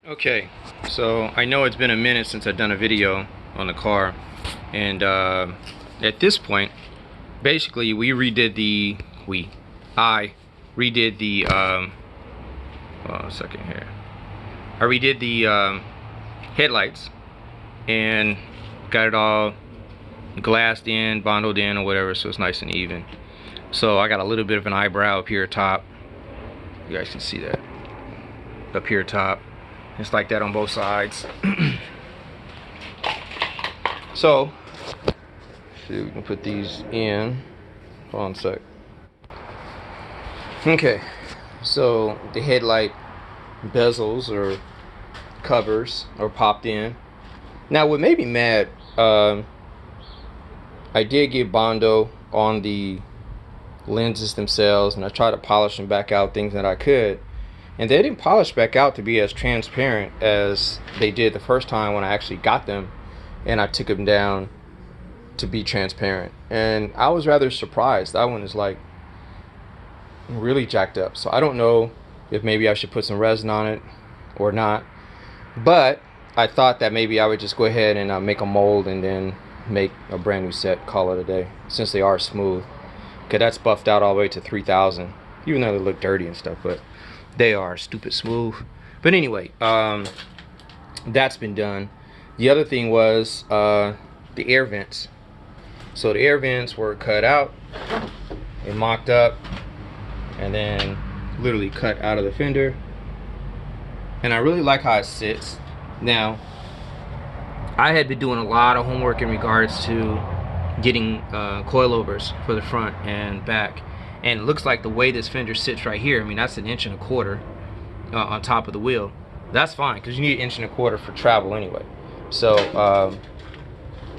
Okay, so I know it's been a minute since I've done a video on the car, and at this point, basically I redid the well, a second here. I redid the headlights and got it all glassed in, bonded in, or whatever, so it's nice and even. So I got a little bit of an eyebrow up here top. You guys can see that up here top. It's like that on both sides. So, see, we can put these in. Hold on a sec. Okay, so the headlight bezels or covers are popped in. Now, what made me mad, I did get Bondo on the lenses themselves, and I tried to polish them back out, things that I could. And they didn't polish back out to be as transparent as they did the first time when I actually got them and I took them down to be transparent. And I was rather surprised. That one is like really jacked up. So I don't know if maybe I should put some resin on it or not. But I thought that maybe I would just go ahead and make a mold and then make a brand new set, call it a day, since they are smooth. Because that's buffed out all the way to 3000, even though they look dirty and stuff, but they are stupid smooth. But anyway, that's been done. The other thing was the air vents. So the air vents were cut out and mocked up and then literally cut out of the fender. And I really like how it sits. Now, I had been doing a lot of homework in regards to getting coilovers for the front and back. And it looks like the way this fender sits right here, I mean, that's 1.25 inches on top of the wheel. That's fine, because you need 1.25 inches for travel anyway. So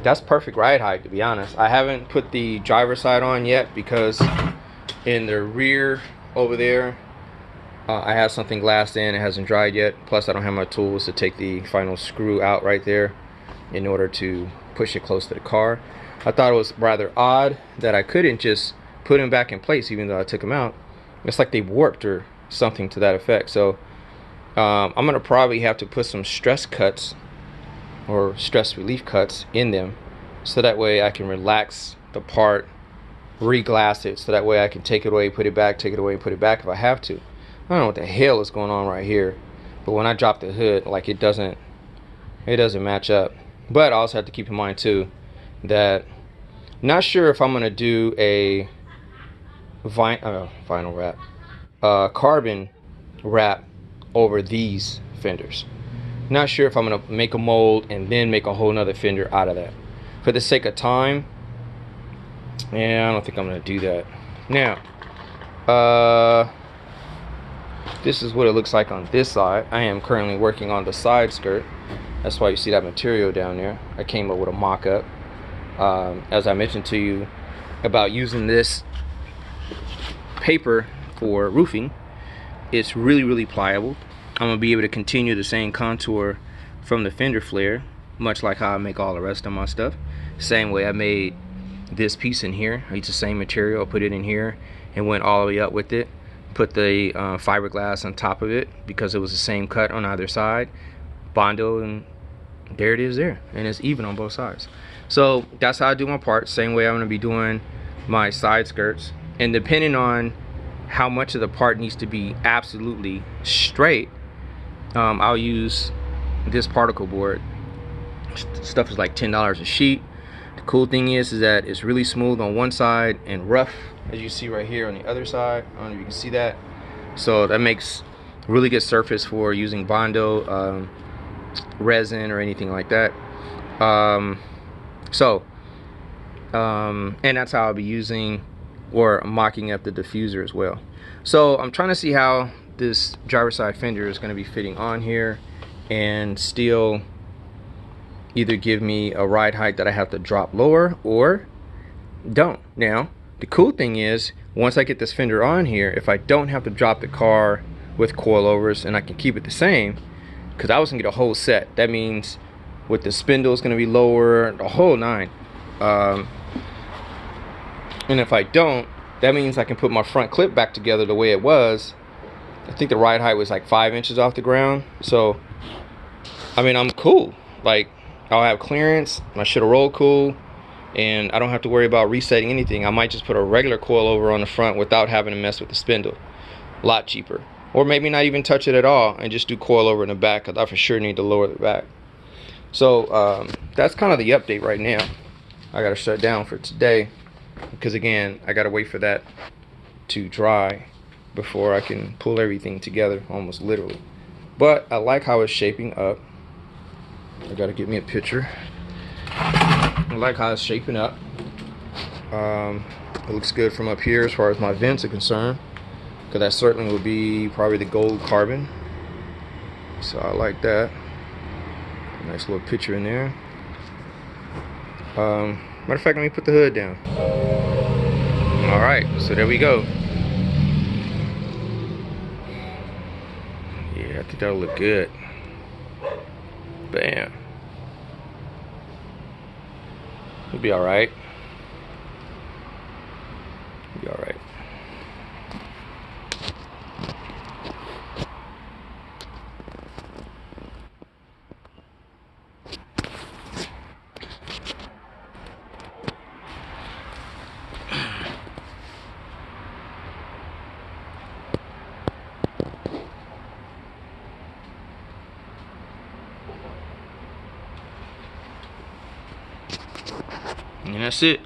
that's perfect ride height, to be honest. I haven't put the driver's side on yet because in the rear over there, I have something glassed in. It hasn't dried yet. Plus, I don't have my tools to take the final screw out right there in order to push it close to the car. I thought it was rather odd that I couldn't just put them back in place even though I took them out. It's like they warped or something to that effect. So I'm gonna probably have to put some stress cuts or stress relief cuts in them, so that way I can relax the part, re-glass it, so that way I can take it away, put it back, take it away, put it back if I have to. I don't know what the hell is going on right here, but when I drop the hood, like it doesn't match up. But I also have to keep in mind too that not sure if I'm gonna do a vinyl wrap, carbon wrap over these fenders. Not sure if I'm gonna make a mold and then make a whole nother fender out of that. For the sake of time, yeah, I don't think I'm gonna do that. Now, this is what it looks like on this side. I am currently working on the side skirt. That's why you see that material down there. I came up with a mock-up. As I mentioned to you about using this paper for roofing, it's really pliable. I'm gonna be able to continue the same contour from the fender flare, much like how I make all the rest of my stuff. Same way I made this piece in here. I used the same material, I put it in here and went all the way up with it. Put the fiberglass on top of it because it was the same cut on either side. Bondo, and there it is there, and it's even on both sides. So that's how I do my part. Same way I'm gonna be doing my side skirts, and depending on how much of the part needs to be absolutely straight, I'll use this particle board. Stuff is like $10 a sheet. The cool thing is that it's really smooth on one side and rough, as you see right here, on the other side. I don't know if you can see that. So that makes really good surface for using Bondo resin or anything like that. And that's how I'll be using or mocking up the diffuser as well. So I'm trying to see how this driver's side fender is going to be fitting on here and still either give me a ride height that I have to drop lower or don't. Now, the cool thing is, once I get this fender on here, if I don't have to drop the car with coilovers and I can keep it the same, because I was gonna get a whole set. That means with the spindle is gonna be lower, the whole nine. And if I don't, that means I can put my front clip back together the way it was. I think the ride height was like 5 inches off the ground. So I mean, I'm cool. Like, I'll have clearance, my shit'll roll cool, and I don't have to worry about resetting anything. I might just put a regular coilover on the front without having to mess with the spindle. A lot cheaper. Or maybe not even touch it at all and just do coilover in the back, because I for sure need to lower the back. So that's kind of the update right now. I gotta shut down for today because again, I gotta wait for that to dry before I can pull everything together, almost literally. But I like how it's shaping up. I gotta get me a picture. I like how it's shaping up. It looks good from up here as far as my vents are concerned, because that certainly will be probably the gold carbon. So I like that. Nice little picture in there. Matter of fact, let me put the hood down. Alright, so there we go. Yeah, I think that'll look good. Bam. It'll be alright. It'll be alright. And that's it.